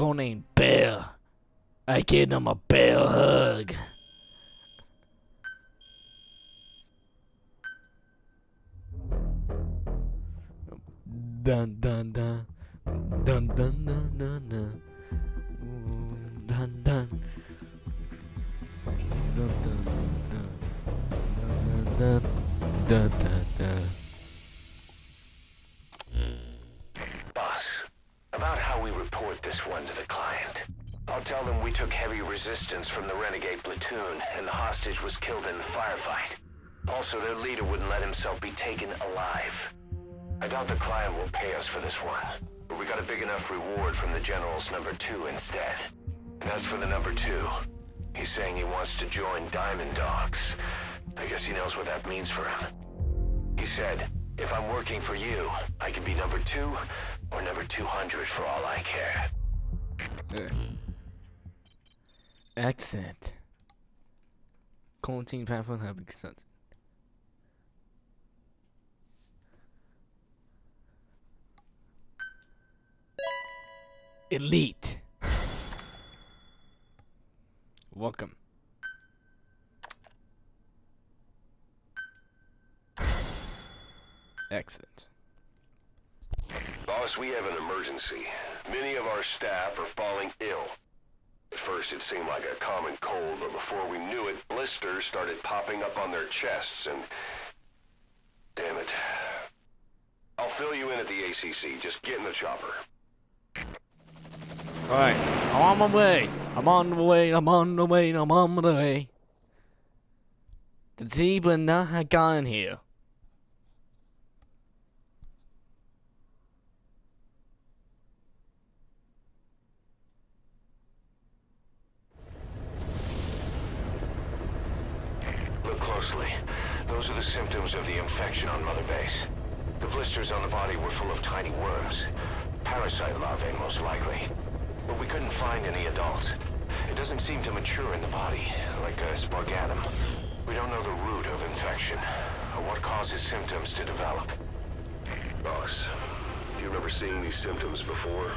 codenamed Bear. I gave him a bear hug. Dun dun dun. Dun dun dun dun dun. Dun dun. Dun dun dun. Dun dun dun dun dun. Boss, about how we report this one to the client. I'll tell them we took heavy resistance from the renegade platoon and the hostage was killed in the firefight. Also, their leader wouldn't let himself be taken alive. I doubt the client will pay us for this one, but we got a big enough reward from the General's #2 instead. And as for the #2, he's saying he wants to join Diamond Dogs. I guess he knows what that means for him. He said, if I'm working for you, I can be #2 or #200 for all I care. Accent. Quarantine platform have accent. Elite. Welcome. Exit. Boss, we have an emergency. Many of our staff are falling ill. At first it seemed like a common cold, but before we knew it, blisters started popping up on their chests and... Damn it. I'll fill you in at the ACC. Just get in the chopper. Alright, I'm on my way. I'm on the way. I'm on the way. I'm on the way. The zebra not had gotten here. Look closely. Those are the symptoms of the infection on Mother Base. The blisters on the body were full of tiny worms. Parasite larvae, most likely. But we couldn't find any adults. It doesn't seem to mature in the body, like a spargatum. We don't know the root of infection, or what causes symptoms to develop. Boss, do you remember seeing these symptoms before?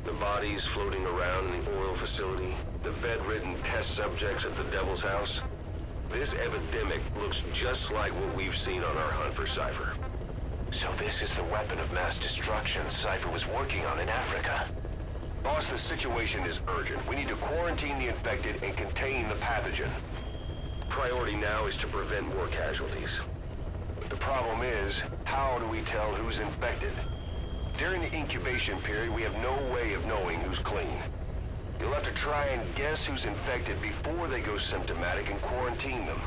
The bodies floating around in the oil facility, the bedridden test subjects at the Devil's House. This epidemic looks just like what we've seen on our hunt for Cypher. So this is the weapon of mass destruction Cypher was working on in Africa. Boss, the situation is urgent. We need to quarantine the infected and contain the pathogen. Priority now is to prevent more casualties. But the problem is, how do we tell who's infected? During the incubation period, we have no way of knowing who's clean. You'll have to try and guess who's infected before they go symptomatic and quarantine them.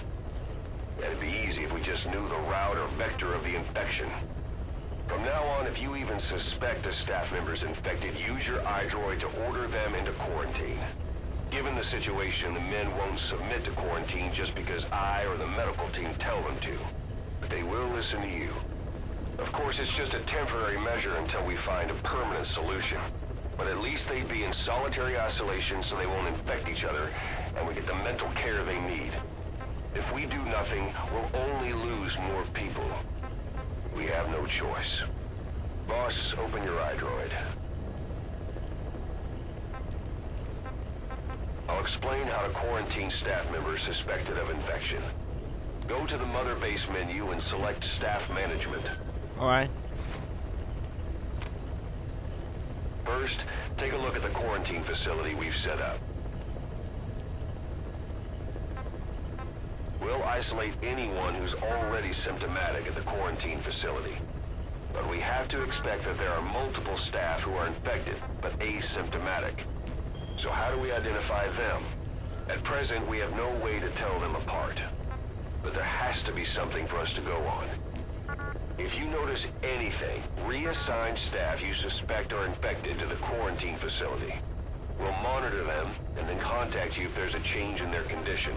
It'd be easy if we just knew the route or vector of the infection. From now on, if you even suspect a staff member's infected, use your iDroid to order them into quarantine. Given the situation, the men won't submit to quarantine just because I or the medical team tell them to. But they will listen to you. Of course, it's just a temporary measure until we find a permanent solution. But at least they'd be in solitary isolation so they won't infect each other, and we get the mental care they need. If we do nothing, we'll only lose more people. We have no choice. Boss, open your iDroid. I'll explain how to quarantine staff members suspected of infection. Go to the Mother Base menu and select Staff Management. Alright. First, take a look at the quarantine facility we've set up. We'll isolate anyone who's already symptomatic at the quarantine facility. But we have to expect that there are multiple staff who are infected, but asymptomatic. So how do we identify them? At present, we have no way to tell them apart. But there has to be something for us to go on. If you notice anything, reassign staff you suspect are infected to the quarantine facility. We'll monitor them and then contact you if there's a change in their condition.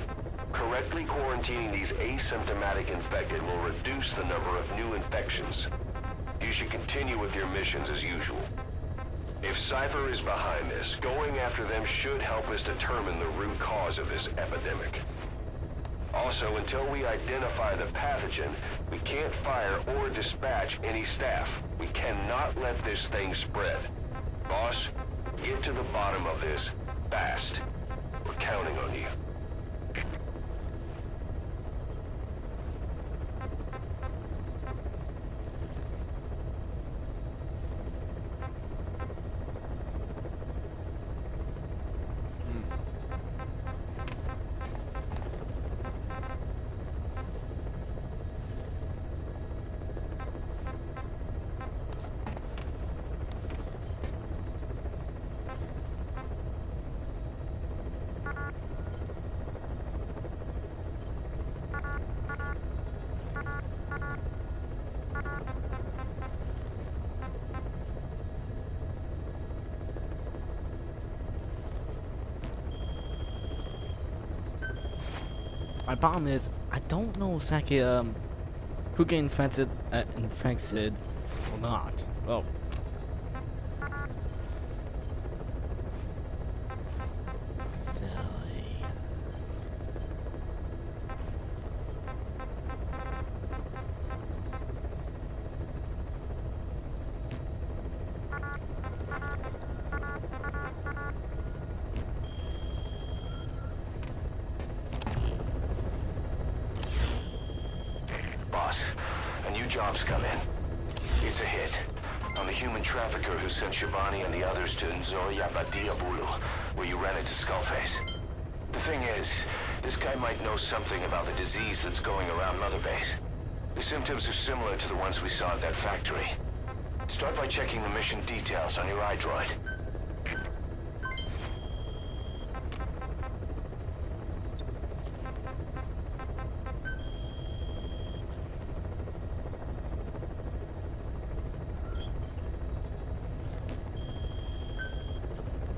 Correctly quarantining these asymptomatic infected will reduce the number of new infections. You should continue with your missions as usual. If Cypher is behind this, going after them should help us determine the root cause of this epidemic. Also, until we identify the pathogen, we can't fire or dispatch any staff. We cannot let this thing spread. Boss, Get to the bottom of this fast. We're counting on you. My problem is, I don't know exactly who get infected or not. Oh. Silly. Boss, a new job's come in. It's a hit. On the human trafficker who sent Shivani and the others to Nzoya Badia Bulu, where you ran into Skullface. The thing is, this guy might know something about the disease that's going around Mother Base. The symptoms are similar to the ones we saw at that factory. Start by checking the mission details on your iDroid.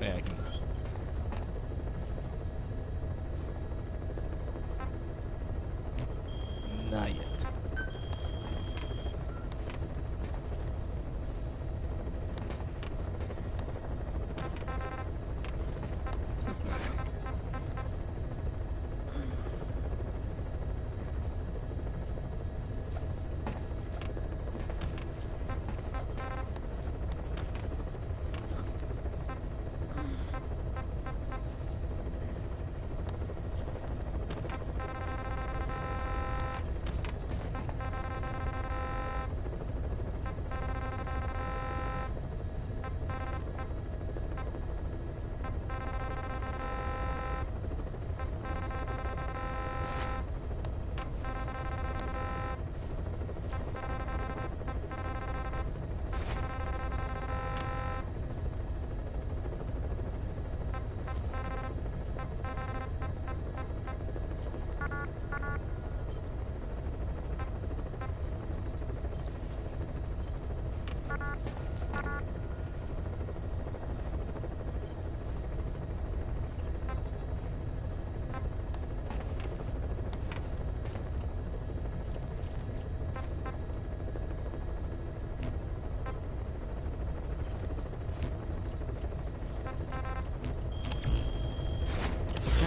Yeah, I can. Not yet.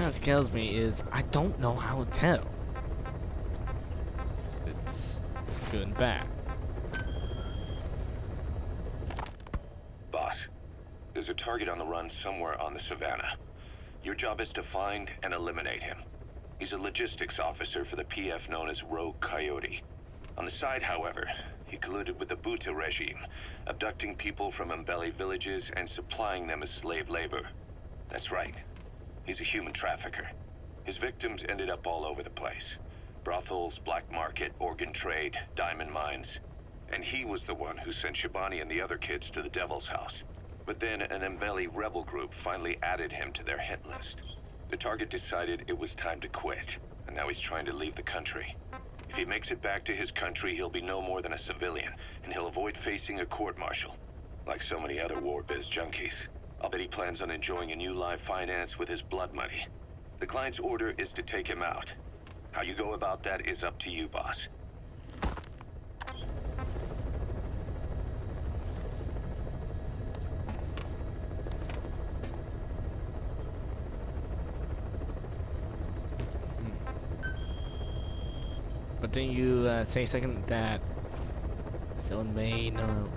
What scares me is I don't know how to tell. It's good and bad. Boss, there's a target on the run somewhere on the savannah. Your job is to find and eliminate him. He's a logistics officer for the PF known as Rogue Coyote. On the side, however, he colluded with the Buta regime, abducting people from Mbeli villages and supplying them as slave labor. That's right. He's a human trafficker. His victims ended up all over the place. Brothels, black market, organ trade, diamond mines. And he was the one who sent Shibani and the other kids to the Devil's House. But then an Mbeli rebel group finally added him to their hit list. The target decided it was time to quit, and now he's trying to leave the country. If he makes it back to his country, he'll be no more than a civilian, and he'll avoid facing a court-martial, like so many other war biz junkies. I'll bet he plans on enjoying a new live finance with his blood money. The client's order is to take him out. How you go about that is up to you, boss. But then you say second that someone may know.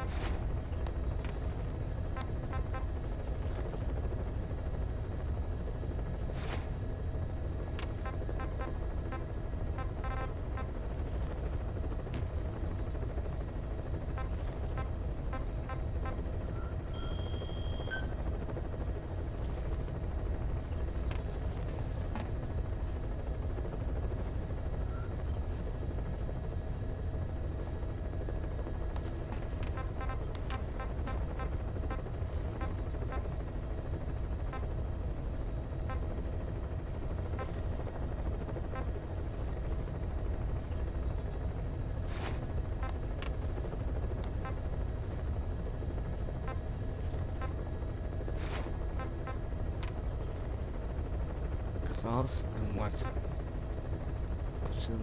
sauce and what's some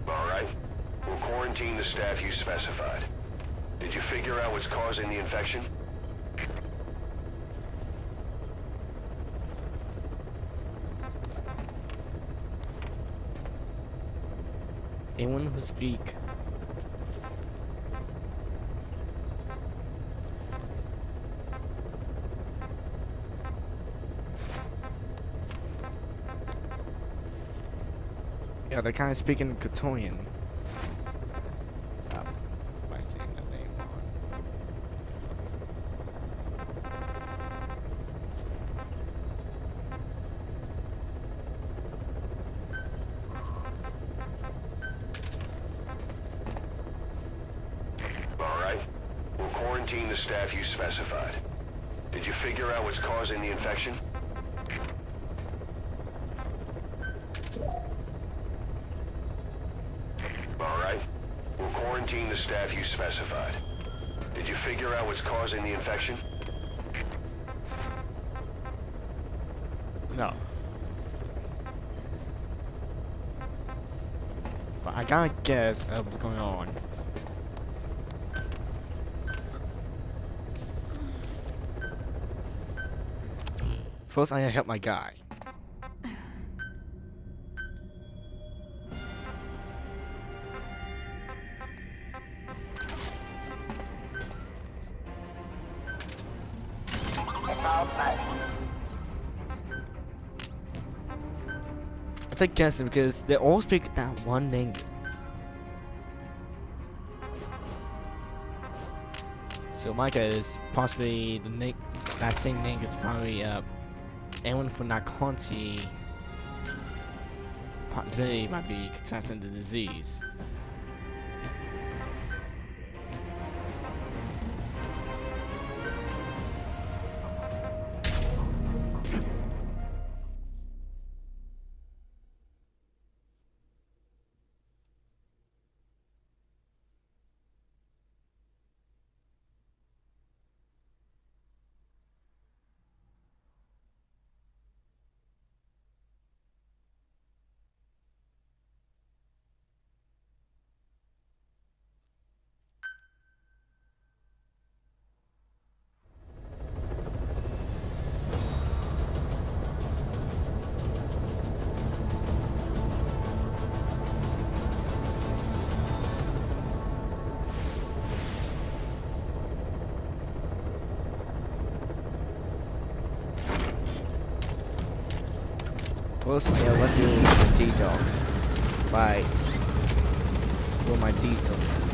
Alright. We'll quarantine the staff you specified. Did you figure out what's causing the infection? anyone who speak. Yeah, they're kind of speaking Catonian. By saying the name wrong. Alright. We'll quarantine the staff you specified. Did you figure out what's causing the infection? Alright. We'll quarantine the staff you specified. Did you figure out what's causing the infection? No. But I gotta guess what's going on. First, I gotta help my guy. I guess because they all speak that one language. So my guess is possibly that same language is probably anyone from that country possibly might be contracting the disease. First, let's do the detail. Right. For my detail.